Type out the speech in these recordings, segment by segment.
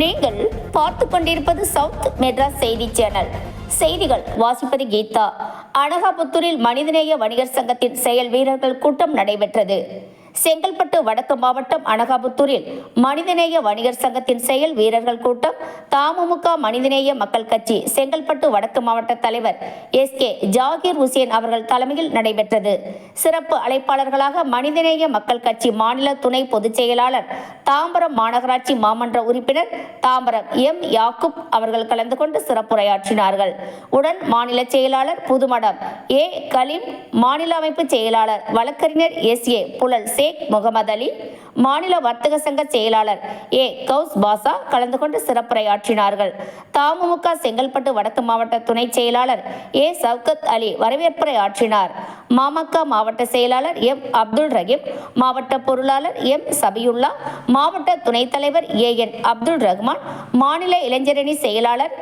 நீங்கள் பார்த்து கொண்டிருப்பது சவுத் மெட்ராஸ் செய்தி சேனல். செய்திகள் வாசிப்பது கீதா. அனகாபுத்தூரில் மனிதநேய வணிகர் சங்கத்தின் செயல் வீரர்கள் கூட்டம் நடைபெற்றது. செங்கல்பட்டு வடக்கு மாவட்டம் அனகாபுத்தூரில் மனிதநேய வணிகர் சங்கத்தின் செயல் வீரர்கள் கூட்டம் தமுமுக மனிதநேய மக்கள் கட்சி செங்கல்பட்டு வடக்கு மாவட்ட தலைவர் SK ஜாகிர் ஹுசேன் அவர்கள் தலைமையில் நடைபெற்றது. சிறப்பு அழைப்பாளர்களாக மனிதநேய மக்கள் கட்சி மாநில துணை பொதுச் செயலாளர் தாம்பரம் மாநகராட்சி மாமன்ற உறுப்பினர் தாம்பரம் M யாக்கூப் அவர்கள் கலந்து கொண்டு சிறப்புரையாற்றினார்கள். உடன் மாநில செயலாளர் புதுமடம் A கலீம், மாநில அமைப்பு செயலாளர் வழக்கறிஞர் SA புலல் முகமது அலி, மாநில வர்த்தக சங்க செயலாளர் A கவுஸ் பாசா கலந்து கொண்டு சிறப்புரையாற்றினார்கள். தமுமுக செங்கல்பட்டு வடக்கு மாவட்ட துணை செயலாளர் A சவுகத் அலி வரவேற்புரை ஆற்றினார். மாமக மாவட்ட செயலாளர் M அப்துல் ரஹீம், மாவட்ட பொருளாளர் M சபியுல்லா, மாவட்ட துணைத் தலைவர் AN அப்துல் ரஹ்மான், மாநில இளைஞரணி செயலாளர்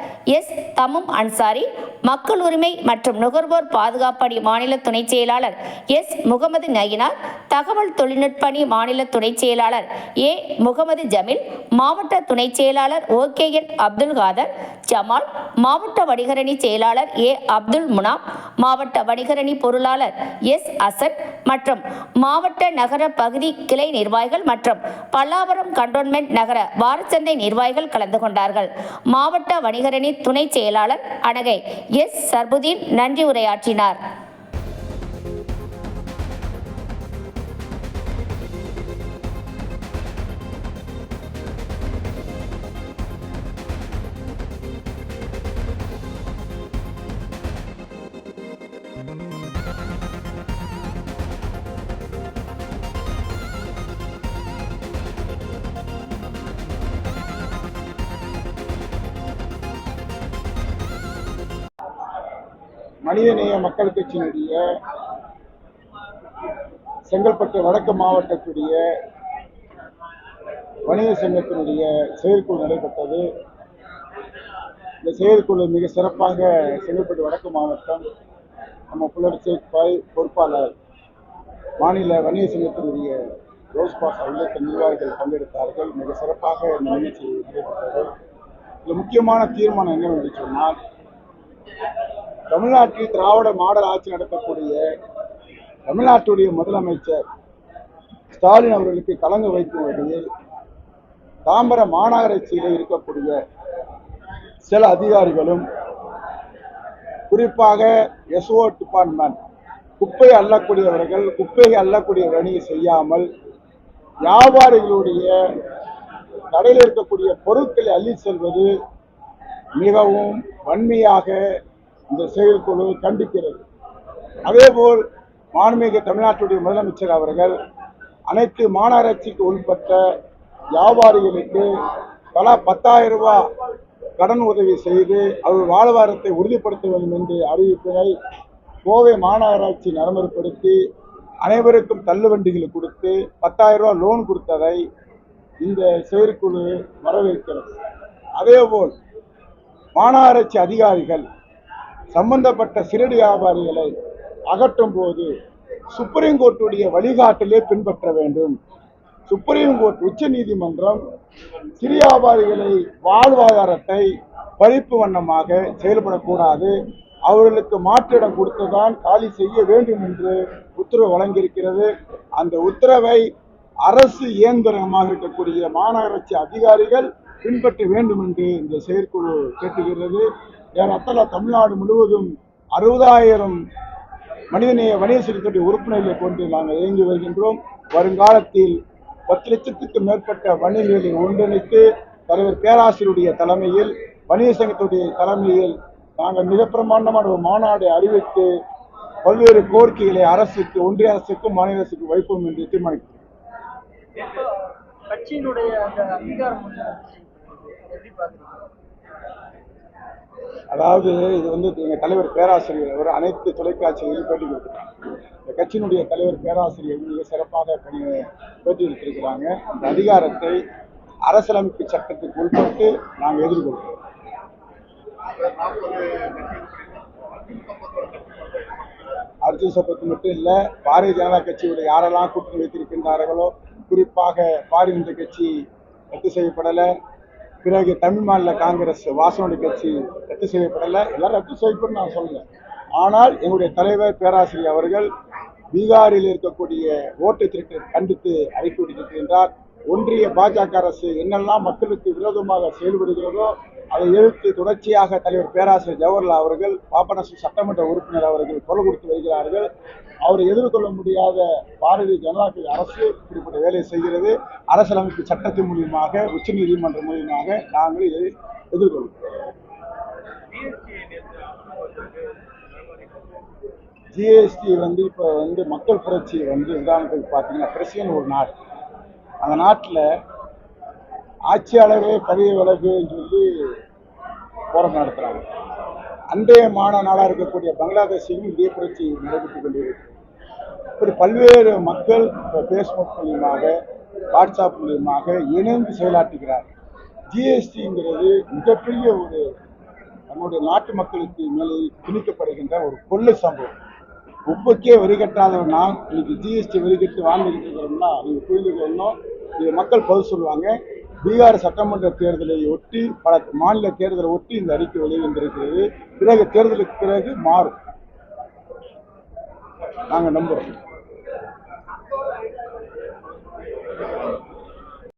S தமும் அன்சாரி, மக்கள் உரிமை மற்றும் நுகர்வோர் பாதுகாப்பணி மாநில துணை செயலாளர் S முகமது நயினார், தகவல் தொழில்நுட்பணி மாநில துணை செயலாளர் A முகமது ஜமீல், மாவட்ட துணை செயலாளர் OKN அப்துல் காதர் ஜமால், மாவட்ட வணிகரணி செயலாளர் A அப்துல் முனாம், மாவட்ட வணிகரணி பொருளாளர் S அசன் மற்றும் மாவட்ட நகர பகுதி கிளை நிர்வாகிகள் மற்றும் பல்லாவரம் கண்டோன்மெண்ட் நகர வாரச்சந்தை நிர்வாகிகள் கலந்து கொண்டார்கள். மாவட்ட வணிகரணி துணை செயலாளர் அனகை S சர்புதீன் நன்றி உரையாற்றினார். மனிதநேய மக்கள் கட்சியினுடைய செங்கல்பட்டு வடக்கு மாவட்டத்துடைய வணிக சங்கத்தினுடைய செயற்குழு நடைபெற்றது. இந்த செயற்குழு மிக சிறப்பாக செங்கல்பட்டு வடக்கு மாவட்டம் நம்ம புலர் பொறுப்பாளர் மாநில வணிக சங்கத்தினுடைய ரோஸ்பாஸ் உள்ளிட்ட நிர்வாகிகள் பங்கெடுத்தார்கள். மிக சிறப்பாக இந்த நிகழ்ச்சி நடைபெற்றது. இதில் முக்கியமான தீர்மானம் என்னவென்று சொன்னால், தமிழ்நாட்டில் திராவிட மாடல் ஆட்சி நடத்தக்கூடிய தமிழ்நாட்டுடைய முதலமைச்சர் ஸ்டாலின் அவர்களுக்கு கலங்க வைக்கும் வகையில் தாம்பரம் மாநகராட்சியில் இருக்கக்கூடிய சில அதிகாரிகளும், குறிப்பாக SO டிபார்ட்மெண்ட், குப்பை அள்ளக்கூடியவர்கள் குப்பை அள்ளக்கூடிய பணியை செய்யாமல் வியாபாரிகளுடைய கடையில் இருக்கக்கூடிய பொருட்களை அள்ளி செல்வது மிகவும் வன்மையாக இந்த செயற்குழு கண்டிக்கிறது. அதேபோல் மாண்புமிகு தமிழ்நாட்டுடைய முதலமைச்சர் அவர்கள் அனைத்து மாநகராட்சிக்கு உட்பட்ட வியாபாரிகளுக்கு தலா 10,000 ரூபாய் கடன் உதவி செய்து அவர்கள் வாழ்வாதாரத்தை உறுதிப்படுத்த வேண்டும் என்று அறிவிப்பினை கோவை மாநகராட்சி நடைமுறைப்படுத்தி அனைவருக்கும் தள்ளுவண்டிகள் கொடுத்து 10,000 ரூபாய் லோன் கொடுத்ததை இந்த செயற்குழு வரவேற்கிறது. அதேபோல் மாநகராட்சி அதிகாரிகள் சம்பந்தப்பட்ட சிறடி வியாபாரிகளை அகற்றும் போது சுப்ரீம் கோர்ட்டுடைய வழிகாட்டலே பின்பற்ற வேண்டும். சுப்ரீம் கோர்ட், உச்ச நீதிமன்றம் சிறு வியாபாரிகளை வாழ்வாதாரத்தை பறிப்பு வண்ணமாக செயல்படக்கூடாது, அவர்களுக்கு மாற்றிடம் கொடுத்துதான் காலி செய்ய வேண்டும் என்று உத்தரவு வழங்கியிருக்கிறது. அந்த உத்தரவை அரசு இயந்திரமாக இருக்கக்கூடிய மாநகராட்சி அதிகாரிகள் பின்பற்ற வேண்டும் என்று இந்த செயற்குழு கேட்டுகிறது. ஏறத்தாழ தமிழ்நாடு முழுவதும் 60,000 மனிதநேய வணிக சங்கத்துடைய உறுப்பினர்களை கொண்டு நாங்கள் இயங்கி வருகின்றோம். வருங்காலத்தில் 10 லட்சத்துக்கு மேற்பட்ட வணிகர்களை ஒன்றிணைத்து தலைவர் பேராசிரியருடைய தலைமையில், வணிக சங்கத்துடைய தலைமையில் நாங்கள் மிக பிரமாண்டமான ஒரு மாநாடு அறிவித்து பல்வேறு கோரிக்கைகளை அரசுக்கு, ஒன்றிய அரசுக்கும் மாநில அரசுக்கு வைப்போம் என்று தீர்மானிக்கிறோம். அதாவது இது எங்க தலைவர் பேராசிரியர் அவர் அனைத்து தொலைக்காட்சிகளிலும் பேட்டி கொடுத்துருக்காங்க. இந்த கட்சியினுடைய தலைவர் பேராசிரியர் மிக சிறப்பாக பேட்டி எடுத்திருக்கிறாங்க. அந்த அதிகாரத்தை அரசியலமைப்பு சட்டத்துக்கு உட்பட்டு நாங்கள் எதிர்கொள்கிறோம். அரசியல் சட்டத்தை மட்டும் இல்லை, பாரதிய ஜனதா கட்சியுடைய யாரெல்லாம் கூட்டணி வைத்திருக்கின்றார்களோ, குறிப்பாக பாரதிய ஜனதா கட்சி ரத்து செய்யப்படலை, பிறகு தமிழ் மாநில காங்கிரஸ் வாசனுடைய கட்சி ரத்து செய்யப்படலை. எல்லாரும் ரத்து செய்யப்படும் நான் சொல்லல. ஆனால் எங்களுடைய தலைவர் பேராசிரியர் அவர்கள் பீகாரில் இருக்கக்கூடிய ஓட்டு திருட்டை கண்டித்து அறிக்கை விடுத்திருக்கின்றார். ஒன்றிய பாஜக அரசு என்னெல்லாம் மக்களுக்கு விரோதமாக செயல்படுகிறதோ அதை எதிர்த்து தொடர்ச்சியாக தலைவர் பேராசிரியர் ஜவஹர்லால் அவர்கள், பாபநாசம் சட்டமன்ற உறுப்பினர் அவர்கள் குரல் கொடுத்து வருகிறார்கள். அவரை எதிர்கொள்ள முடியாத பாரதிய ஜனதா கட்சி அரசு இப்படிப்பட்ட வேலையை செய்கிறது. அரசியலமைப்பு சட்டத்தின் மூலியமாக, உச்ச நீதிமன்றம் மூலியமாக நாங்கள் இதை எதிர்கொள்கிறோம். ஜிஎஸ்டி இப்போ மக்கள் புரட்சி உதாரணத்துக்கு பார்த்தீங்கன்னா பிரசியன் ஒரு நாடு. அந்த நாட்டில் ஆட்சியாளரே பதவி விலகுன்னு சொல்லி போராட்டம் நடத்துகிறாங்க. அன்றைய நாடாக இருக்கக்கூடிய பங்களாதேஷிலும் இதே புரட்சி நடைபெற்றுக் கொண்டிருக்கு. இப்படி பல்வேறு மக்கள் ஃபேஸ்புக் மூலியமாக, வாட்ஸ்அப் மூலியமாக இணைந்து செயலாற்றுகிறார். ஜிஎஸ்டிங்கிறது மிகப்பெரிய ஒரு நம்முடைய நாட்டு மக்களுக்கு மேலே திணிக்கப்படுகின்ற ஒரு கொள்ளை சம்பவம். உப்புக்கே வரி கட்டாதவர் நாம் இன்னைக்கு ஜிஎஸ்டி வரி கட்டி வாழ்ந்துகிட்டு இருக்கிறோம்னா நீங்கள் புரிந்து கொள்ளணும். இது மக்கள் பதில் சொல்லுவாங்க. பீகார் சட்டமன்ற தேர்தலை ஒட்டி, பல மாநில தேர்தலை ஒட்டி இந்த அறிக்கை வெளிவந்திருக்கிறது. பிறகு தேர்தலுக்கு பிறகு மாறும், நாங்கள் நம்புறோம்.